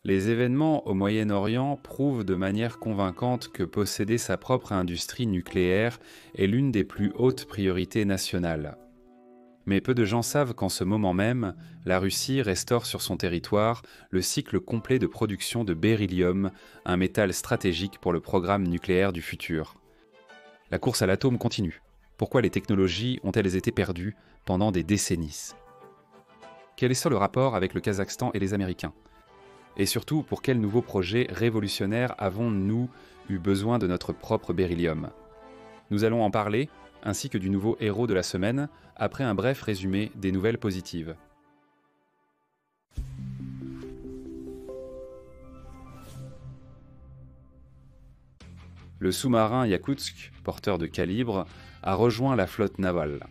Les événements au Moyen-Orient prouvent de manière convaincante que posséder sa propre industrie nucléaire est l'une des plus hautes priorités nationales. Mais peu de gens savent qu'en ce moment même, la Russie restaure sur son territoire le cycle complet de production de beryllium, un métal stratégique pour le programme nucléaire du futur. La course à l'atome continue. Pourquoi les technologies ont-elles été perdues pendant des décennies? Quel est le rapport avec le Kazakhstan et les Américains? Et surtout, pour quels nouveaux projets révolutionnaires avons-nous eu besoin de notre propre beryllium? Nous allons en parler, ainsi que du nouveau héros de la semaine, après un bref résumé des nouvelles positives. Le sous-marin Yakoutsk, porteur de calibre, a rejoint la flotte navale.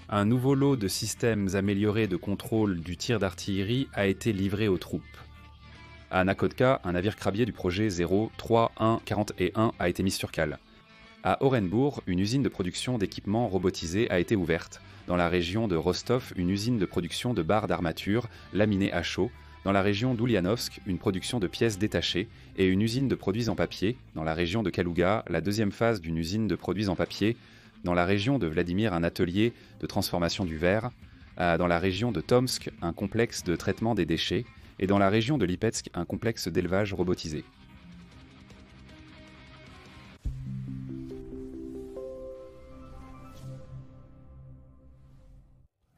Un nouveau lot de systèmes améliorés de contrôle du tir d'artillerie a été livré aux troupes. À Nakotka, un navire crabier du projet 0, 3, 1, 41 a été mis sur cale. À Orenbourg, une usine de production d'équipements robotisés a été ouverte. Dans la région de Rostov, une usine de production de barres d'armature laminées à chaud. Dans la région d'Ulyanovsk, une production de pièces détachées. Et une usine de produits en papier. Dans la région de Kalouga, la deuxième phase d'une usine de produits en papier. Dans la région de Vladimir, un atelier de transformation du verre. Dans la région de Tomsk, un complexe de traitement des déchets. Et dans la région de Lipetsk, un complexe d'élevage robotisé.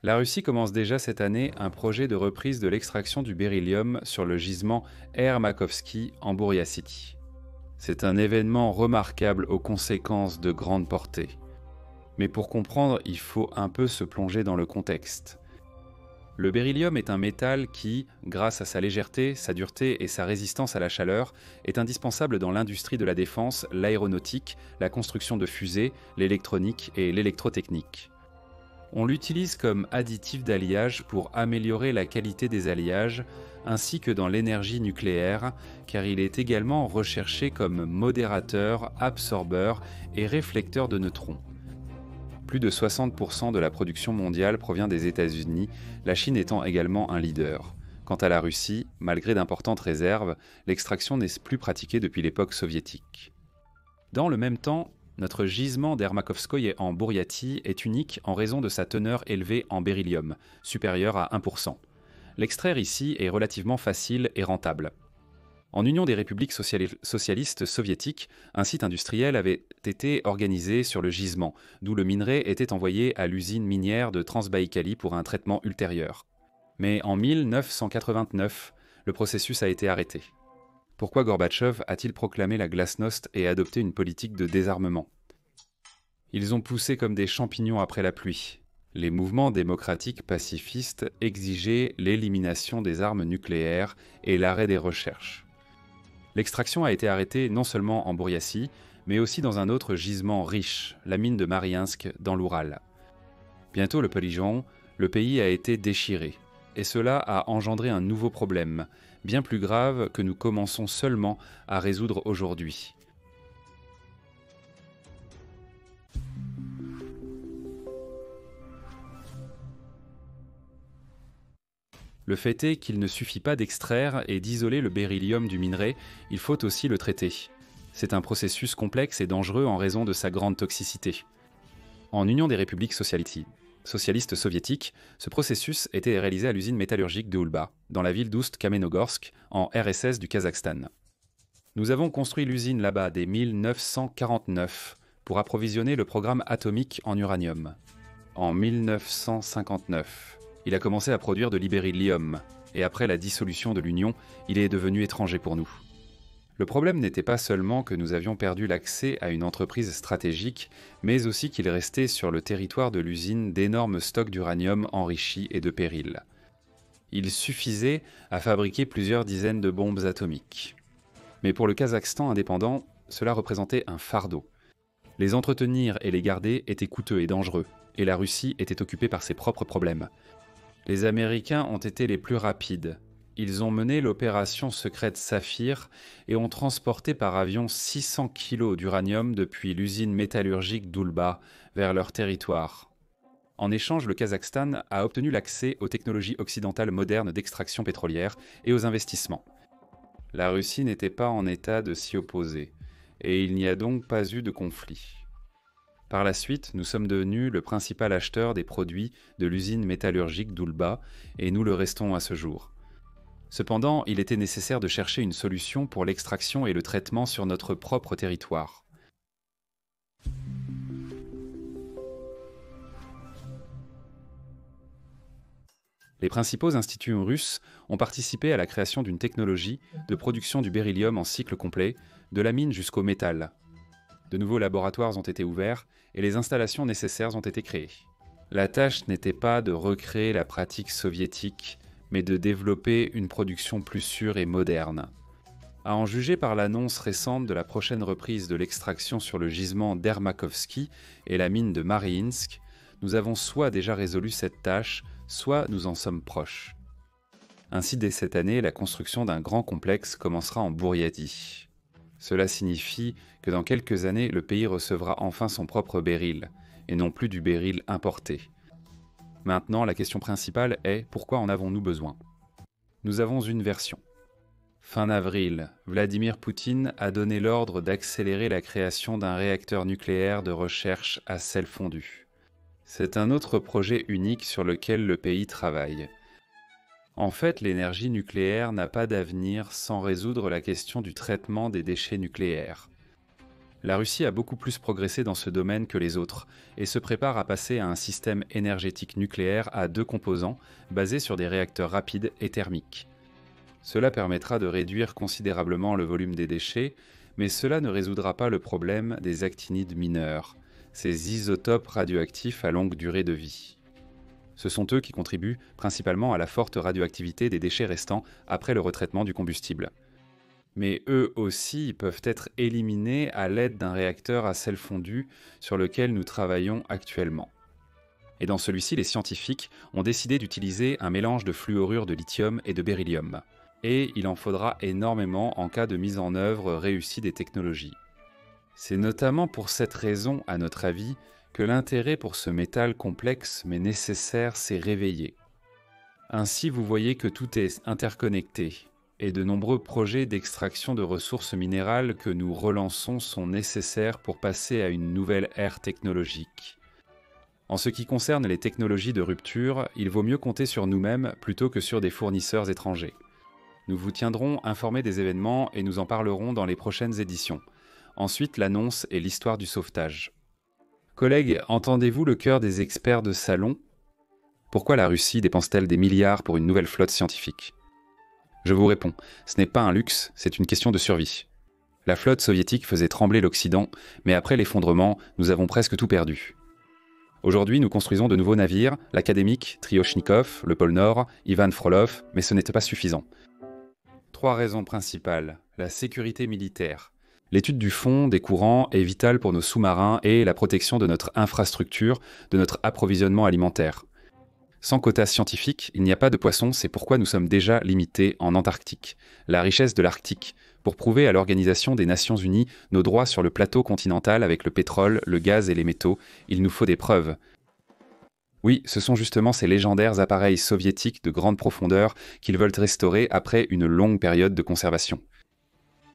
La Russie commence déjà cette année un projet de reprise de l'extraction du beryllium sur le gisement Ermakovsky en Bouriatie. C'est un événement remarquable aux conséquences de grande portée. Mais pour comprendre, il faut un peu se plonger dans le contexte. Le beryllium est un métal qui, grâce à sa légèreté, sa dureté et sa résistance à la chaleur, est indispensable dans l'industrie de la défense, l'aéronautique, la construction de fusées, l'électronique et l'électrotechnique. On l'utilise comme additif d'alliage pour améliorer la qualité des alliages, ainsi que dans l'énergie nucléaire, car il est également recherché comme modérateur, absorbeur et réflecteur de neutrons. Plus de 60% de la production mondiale provient des États-Unis, la Chine étant également un leader. Quant à la Russie, malgré d'importantes réserves, l'extraction n'est plus pratiquée depuis l'époque soviétique. Dans le même temps, notre gisement d'Ermakovskoye en Bouriatie est unique en raison de sa teneur élevée en beryllium, supérieure à 1%. L'extraire ici est relativement facile et rentable. En Union des républiques socialistes soviétiques, un site industriel avait été organisé sur le gisement, d'où le minerai était envoyé à l'usine minière de Transbaïkalie pour un traitement ultérieur. Mais en 1989, le processus a été arrêté. Pourquoi Gorbatchev a-t-il proclamé la glasnost et adopté une politique de désarmement? Ils ont poussé comme des champignons après la pluie. Les mouvements démocratiques pacifistes exigeaient l'élimination des armes nucléaires et l'arrêt des recherches. L'extraction a été arrêtée non seulement en Bouriatie, mais aussi dans un autre gisement riche, la mine de Mariinsk dans l'Oural. Bientôt le Polygon, le pays a été déchiré. Et cela a engendré un nouveau problème, bien plus grave que nous commençons seulement à résoudre aujourd'hui. Le fait est qu'il ne suffit pas d'extraire et d'isoler le beryllium du minerai, il faut aussi le traiter. C'est un processus complexe et dangereux en raison de sa grande toxicité. En Union des républiques socialistes soviétiques, ce processus était réalisé à l'usine métallurgique de Ulba, dans la ville d'Oust-Kamenogorsk, en RSS du Kazakhstan. Nous avons construit l'usine là-bas dès 1949 pour approvisionner le programme atomique en uranium. En 1959, il a commencé à produire de l'ibéryllium, et après la dissolution de l'Union, il est devenu étranger pour nous. Le problème n'était pas seulement que nous avions perdu l'accès à une entreprise stratégique, mais aussi qu'il restait sur le territoire de l'usine d'énormes stocks d'uranium enrichi et de péril. Il suffisait à fabriquer plusieurs dizaines de bombes atomiques. Mais pour le Kazakhstan indépendant, cela représentait un fardeau. Les entretenir et les garder était coûteux et dangereux, et la Russie était occupée par ses propres problèmes. Les Américains ont été les plus rapides. Ils ont mené l'opération secrète Saphir et ont transporté par avion 600 kg d'uranium depuis l'usine métallurgique d'Ulba vers leur territoire. En échange, le Kazakhstan a obtenu l'accès aux technologies occidentales modernes d'extraction pétrolière et aux investissements. La Russie n'était pas en état de s'y opposer, et il n'y a donc pas eu de conflit. Par la suite, nous sommes devenus le principal acheteur des produits de l'usine métallurgique d'Oulba, et nous le restons à ce jour. Cependant, il était nécessaire de chercher une solution pour l'extraction et le traitement sur notre propre territoire. Les principaux instituts russes ont participé à la création d'une technologie de production du beryllium en cycle complet, de la mine jusqu'au métal. De nouveaux laboratoires ont été ouverts et les installations nécessaires ont été créées. La tâche n'était pas de recréer la pratique soviétique, mais de développer une production plus sûre et moderne. À en juger par l'annonce récente de la prochaine reprise de l'extraction sur le gisement d'Ermakovsky et la mine de Mariinsk, nous avons soit déjà résolu cette tâche, soit nous en sommes proches. Ainsi, dès cette année, la construction d'un grand complexe commencera en Bouriatie. Cela signifie que dans quelques années, le pays recevra enfin son propre béryl, et non plus du béryl importé. Maintenant, la question principale est pourquoi en avons-nous besoin? Nous avons une version. Fin avril, Vladimir Poutine a donné l'ordre d'accélérer la création d'un réacteur nucléaire de recherche à sel fondu. C'est un autre projet unique sur lequel le pays travaille. En fait, l'énergie nucléaire n'a pas d'avenir sans résoudre la question du traitement des déchets nucléaires. La Russie a beaucoup plus progressé dans ce domaine que les autres et se prépare à passer à un système énergétique nucléaire à 2 composants basé sur des réacteurs rapides et thermiques. Cela permettra de réduire considérablement le volume des déchets, mais cela ne résoudra pas le problème des actinides mineurs, ces isotopes radioactifs à longue durée de vie. Ce sont eux qui contribuent principalement à la forte radioactivité des déchets restants après le retraitement du combustible. Mais eux aussi peuvent être éliminés à l'aide d'un réacteur à sel fondu sur lequel nous travaillons actuellement. Et dans celui-ci, les scientifiques ont décidé d'utiliser un mélange de fluorure de lithium et de beryllium. Et il en faudra énormément en cas de mise en œuvre réussie des technologies. C'est notamment pour cette raison, à notre avis, que l'intérêt pour ce métal complexe mais nécessaire s'est réveillé. Ainsi, vous voyez que tout est interconnecté, et de nombreux projets d'extraction de ressources minérales que nous relançons sont nécessaires pour passer à une nouvelle ère technologique. En ce qui concerne les technologies de rupture, il vaut mieux compter sur nous-mêmes plutôt que sur des fournisseurs étrangers. Nous vous tiendrons informés des événements et nous en parlerons dans les prochaines éditions. Ensuite, l'annonce et l'histoire du sauvetage. Collègues, entendez-vous le cœur des experts de salon? Pourquoi la Russie dépense-t-elle des milliards pour une nouvelle flotte scientifique? Je vous réponds, ce n'est pas un luxe, c'est une question de survie. La flotte soviétique faisait trembler l'Occident, mais après l'effondrement, nous avons presque tout perdu. Aujourd'hui, nous construisons de nouveaux navires, l'Académique, Triochnikov, le pôle Nord, Ivan Frolov, mais ce n'était pas suffisant. 3 raisons principales. La sécurité militaire. L'étude du fond des courants est vitale pour nos sous-marins et la protection de notre infrastructure, de notre approvisionnement alimentaire. Sans quotas scientifiques, il n'y a pas de poissons, c'est pourquoi nous sommes déjà limités en Antarctique. La richesse de l'Arctique, pour prouver à l'Organisation des Nations Unies nos droits sur le plateau continental avec le pétrole, le gaz et les métaux, il nous faut des preuves. Oui, ce sont justement ces légendaires appareils soviétiques de grande profondeur qu'ils veulent restaurer après une longue période de conservation.